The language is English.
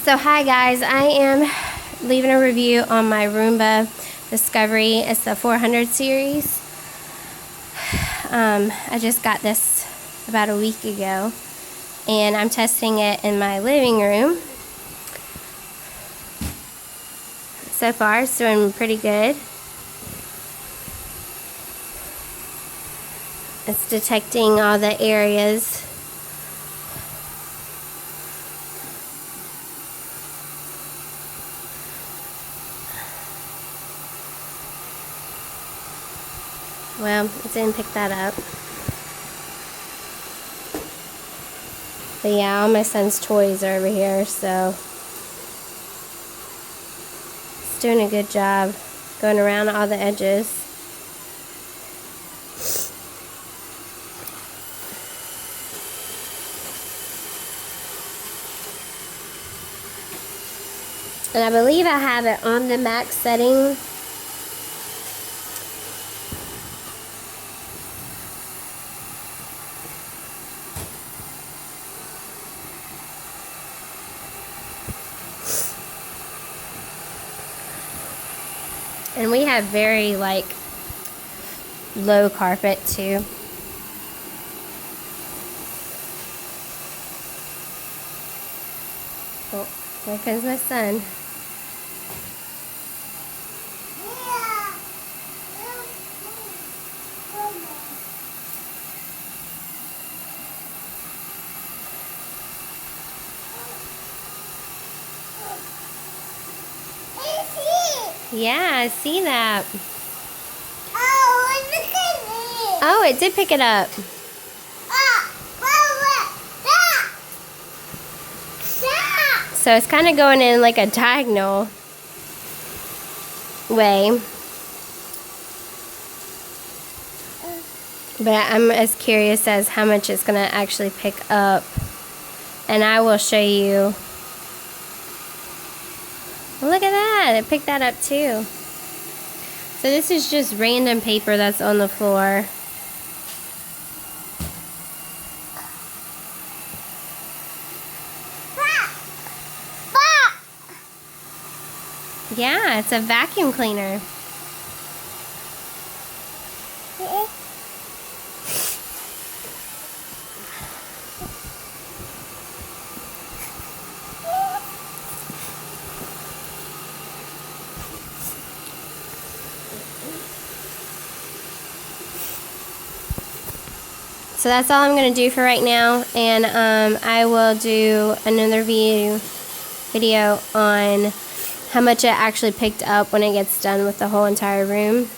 So hi guys, I am leaving a review on my Roomba Discovery. It's the 400 series. I just got this about a week ago and I'm testing it in my living room. So far it's doing pretty good. It's detecting all the areas. Well, it didn't pick that up. But yeah, all my son's toys are over here, so it's doing a good job going around all the edges. And I believe I have it on the max setting. And we have very low carpet too. Oh, there comes my son. Yeah, I see that. Oh, look at it. Oh, it did pick it up. So it's kind of going in like a diagonal way. But I'm as curious as how much it's going to actually pick up. And I will show you. Look at that, it picked that up too. So this is just random paper that's on the floor. Yeah, it's a vacuum cleaner. So that's all I'm going to do for right now, and I will do another video on how much it actually picked up when it gets done with the whole entire room.